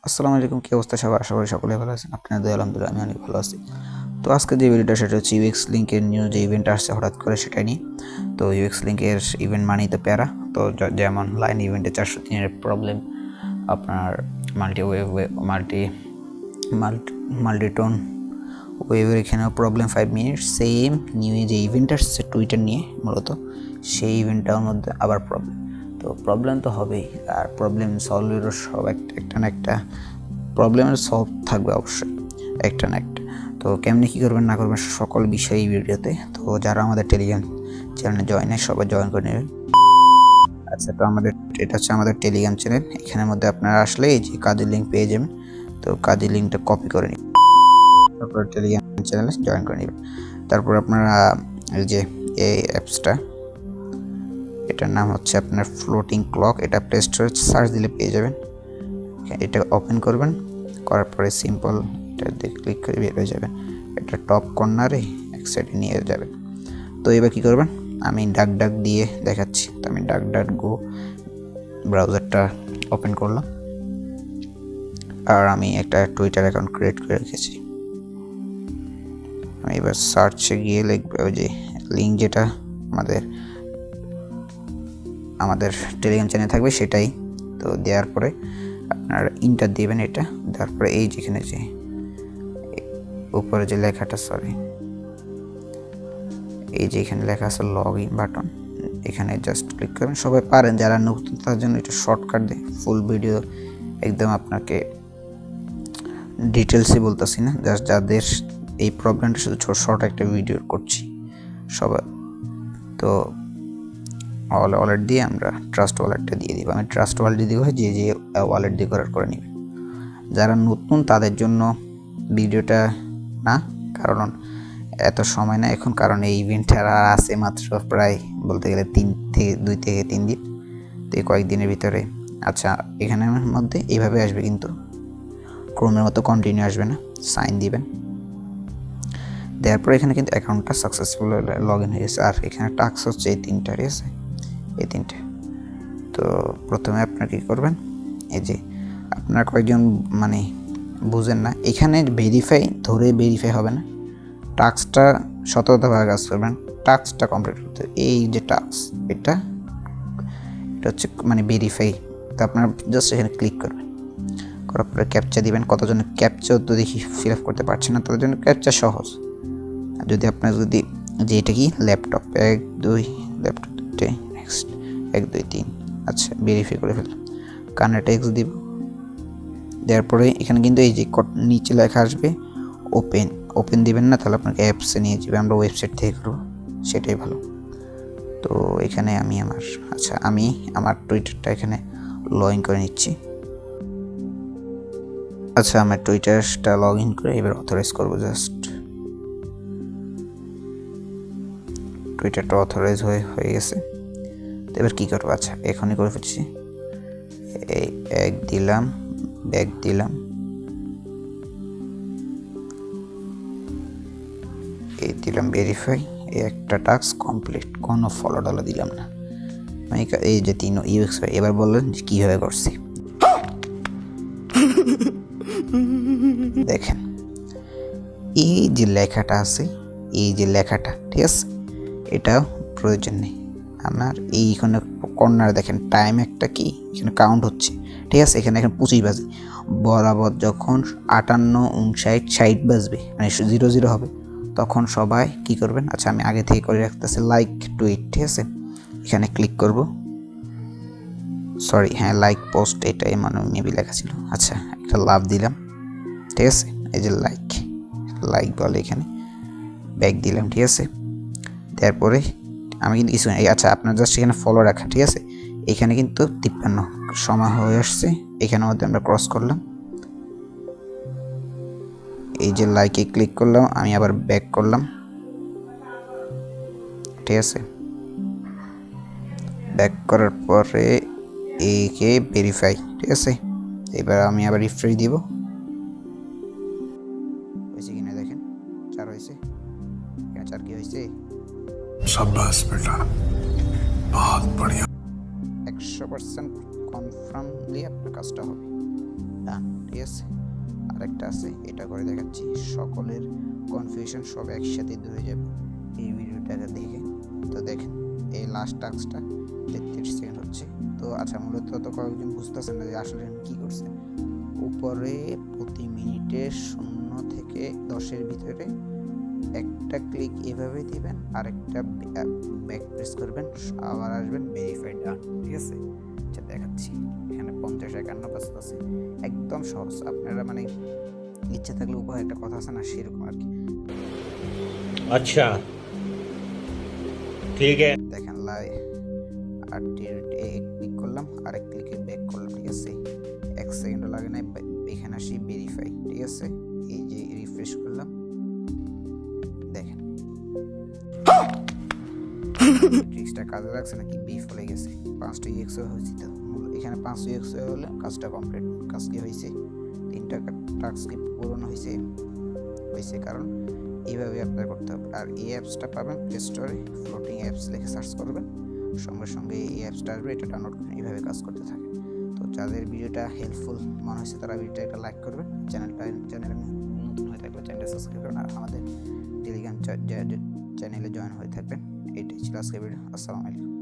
আসসালামু আলাইকুম, কি অবস্থা সবার? আশা করি সকলে ভালো আছেন। আপনাদের দয়ায় আলহামদুলিল্লাহ আমি অনেক ভালো আছি। তো আজকে যে ভিডিওটা সেটা হচ্ছে ইউএক্স লিঙ্কের নিউ যে ইভেন্ট আসছে হঠাৎ করে সেটাই নিয়ে। তো ইউএক্স লিঙ্কের ইভেন্ট মানেই তো প্যারা। তো যেমন লাইন ইভেন্টে 403-এর প্রবলেম, আপনার মাল্টিটোন ওয়েভের এখানেও প্রবলেম 5 মিনিট, সেম নিউ যে ইভেন্ট আসছে টুইটার নিয়ে মূলত, সেই ইভেন্টটার মধ্যে আবার প্রবলেম। তো প্রবলেম তো হবেই, আর প্রবলেম সলভেরও সব একটা না একটা প্রবলেমের সলভ থাকবে অবশ্যই একটা না একটা। তো কেমনি কী করবেন না করবেন সকল বিষয় এই ভিডিওতে। তো যারা আমাদের টেলিগ্রাম চ্যানেলে জয়েন হয় সবাই জয়েন করে নেবেন। আচ্ছা, তো এটা হচ্ছে আমাদের টেলিগ্রাম চ্যানেল। এখানের মধ্যে আপনারা আসলে এই যে কাজের লিঙ্ক পেয়ে যাবেন। তো কাজের লিঙ্কটা কপি করে নিন, তারপর টেলিগ্রাম চ্যানেলে জয়েন করে নেবেন। তারপর আপনারা এই যে এই অ্যাপসটা, এটার নাম হচ্ছে আপনার ফ্লোটিং ক্লক, এটা প্লে স্টোরে সার্চ দিলে পেয়ে যাবেন। এটা ওপেন করবেন, করার পরে সিম্পল এটা ক্লিক করে বের হয়ে যাবেন। এটা টপ কর্নারে এক সাইডে নিয়ে যাবেন। তো এবার কী করবেন, আমি ডাক দিয়ে দেখাচ্ছি। তো আমি ডাক গো ব্রাউজারটা ওপেন করলাম, আর আমি একটা টুইটার অ্যাকাউন্ট ক্রিয়েট করে রেখেছি। আমি এবার সার্চে গিয়ে লিখবে ওই যে লিঙ্ক যেটা আমাদের টেলিগ্রাম চ্যানেলে থাকবে সেটাই। তো দেওয়ার পরে আপনার ইন্টার দিবেন, এটা দেওয়ার পরে এই যেখানে যে উপরে যে লেখাটা এই যে এখানে লেখা আছে লগ ইন বাটন, এখানে জাস্ট ক্লিক করবেন। সবাই পারেন, যারা নতুন তার জন্য এটা শর্টকাট দেয়। ফুল ভিডিও একদম আপনাকে ডিটেলসে বলতেছি না, জাস্ট যাদের এই প্রবলেমটা শুধু শর্ট একটা ভিডিও করছি সবাই। তো ওয়ালেট দিয়ে আমরা ট্রাস্ট ওয়ালেটটা দিয়ে দিব। আমি ট্রাস্ট ওয়ালেট দিয়ে দিব, যে ওয়ালেট দিয়ে করে নেবেন। যারা নতুন তাদের জন্য ভিডিওটা না, কারণ এত সময় না এখন, কারণ এই ইভেন্টটা আছে মাত্র প্রায় বলতে গেলে 2 থেকে 3 দিন। তো এই কয়েকদিনের ভিতরে আচ্ছা এখানের মধ্যে এইভাবে আসবে, কিন্তু ক্রোমের মতো কন্টিনিউ আসবে না। সাইন দিবেন, দেওয়ার পরে এখানে কিন্তু অ্যাকাউন্টটা সাকসেসফুল লগ ইন হয়ে গেছে। আর এখানে টাস্ক হচ্ছে এই 3টা, ঠিক আছে, এই 3টে। তো প্রথমে আপনার কী করবেন, এই যে আপনার কয়েকজন মানে বুঝেন না, এখানে ভেরিফাই হবে না। টাস্কটা সততাভাবে কাজ করবেন, টাস্কটা কমপ্লিট করতে। এই যে টাস্ক এটা হচ্ছে মানে ভেরিফাই। তো আপনার জাস্ট এখানে ক্লিক করবেন, করার পরে ক্যাপচা দিবেন। কতজন ক্যাপচা তো দেখি ফিল আপ করতে পারছে না, তাদের জন্য ক্যাপচা সহজ। যদি আপনার যে এটা কি ল্যাপটপ 1 2 ল্যাপটপ 2 নেক্সট 1 2 3, আচ্ছা ভেরিফাই করে ফেললাম। কানে টেক্সট দিব, দেওয়ার পরে এখানে কিন্তু এই যে নিচে লেখা আসবে ওপেন দিবেন না, তাহলে আপনাকে অ্যাপসে নিয়ে যাবে। আমরা ওয়েবসাইট থেকে করবো, সেটাই ভালো। তো এখানে আমি আমার টুইটারটা এখানে লগ ইন করে নিচ্ছি। আচ্ছা, আমার টুইটারটা লগ ইন করে এবার অথরাইজ করবো। জাস্ট টুইটারটা অথরাইজ হয়ে গেছে। তো এবার কী করবো, আচ্ছা এখনই করে ফেলছি। এই ব্যাক দিলাম, এই দিলাম ভেরিফাই। এই একটা টাস্ক কমপ্লিট, কোনো ফলো ডলা দিলাম না। এই যে 3 ইউএক্স। এবার বললেন যে কীভাবে করছি, দেখেন এই যে লেখাটা আছে, এই যে লেখাটা, ঠিক আছে, এটাও প্রয়োজন নেই আমার। এইখানে কর্নার দেখেন টাইম একটা কি এখানে কাউন্ট হচ্ছে, ঠিক আছে। এখানে 25 বাজে বরাবর, যখন 58 59 60 বাজবে মানে 00 হবে, তখন সবাই কি করবেন। আচ্ছা আমি আগে থেকে করে রাখতেছি লাইক টুইট, ঠিক আছে। এখানে ক্লিক করব, হ্যাঁ লাইক পোস্ট, এটাই মানে মেবি লেখা ছিল। আচ্ছা একটা লাভ দিলাম, ঠিক আছে। এই যে লাইক বলে, এখানে ব্যাক দিলাম, ঠিক আছে। তারপরে আমি কিন্তু কিছু আচ্ছা আপনার জাস্ট এখানে ফলো রাখা, ঠিক আছে। এখানে কিন্তু 53 সময় হয়ে আসছে, এখানের মধ্যে আমরা ক্রস করলাম। এই যে লাইকে ক্লিক করলাম, আমি আবার ব্যাক করলাম, ঠিক আছে। ব্যাক করার পরে একে ভেরিফাই, ঠিক আছে। এবার আমি আবার রিফ্রেশ দিব, হয়েছে কিনা দেখেন। 4 হয়েছে, 4 কি হয়েছে, शाबाश बेटा बहुत बढ़िया। 100% কনফার্মলি আপনার কাজটা হবে। ঠিক আছে। আরেকটা আছে, এটা করে দেখাচ্ছি, সকলের কনফিউশন সব একসাথে দূর হয়ে যাবে এই ভিডিওটাকে দেখে। তো দেখেন এই লাস্ট টাস্কটা 33 সেকেন্ড হচ্ছে। তো আচ্ছা, মূলত তো কয়েকজন বুঝতেছেন না যে আসলে কি করছে। উপরে প্রতি মিনিটে 0 থেকে 10-এর ভিতরে একটা ক্লিক এভাবে দিবেন, আরেকটা ব্যাক প্রেস করবেন, আবার আসবেন ভেরিফাইড ডান, ঠিক আছে। আচ্ছা দেখাচ্ছি, এখানে 50-51 বাজতেছে, একদম সহজ। আপনারা মানে ইচ্ছা থাকলে উপায়, একটা কথা আছে না, সেরকম আর কি। अच्छा ठीक है। দেখেন আর ক্লিক করলাম, আরেক ক্লিকে ব্যাক করলাম, ঠিক আছে। 1 সেকেন্ডও লাগে না, এখানে আসি ভেরিফাই, ঠিক আছে। এই যে রিফ্রেশ করলাম, দেখেন ট্রিক্সটা কাজে লাগছে নাকি বি ফলে গেছে। 5টা ইএক্স হয়েছে, তো এখানে 5 ইএক্স হলে কাজটা কমপ্লিট। কাজ কি হয়েছে, 3টা টাস্ক কি পূরণ হয়েছে কারণ এইভাবে অ্যাপ্লাই করতে হবে। আর এই অ্যাপসটা পাবেন প্লে স্টোরে, ফ্লোটিং অ্যাপস লিখে সার্চ করবেন, সঙ্গে সঙ্গে এই অ্যাপসটা আসবে, এটা ডাউনলোড করে এইভাবে কাজ করতে থাকে। তো যাদের ভিডিওটা হেল্পফুল মনে হয়েছে তারা ভিডিওটা একটা লাইক করবেন, চ্যানেলে নতুন হয়ে থাকলে চ্যানেলটা সাবস্ক্রাইব করবেন, আর আমাদের টেলিগ্রাম চ্যানেলে জয়েন হয়ে থাকবেন। এটাই ছিল আজকের ভিডিও। আসসালামু আলাইকুম।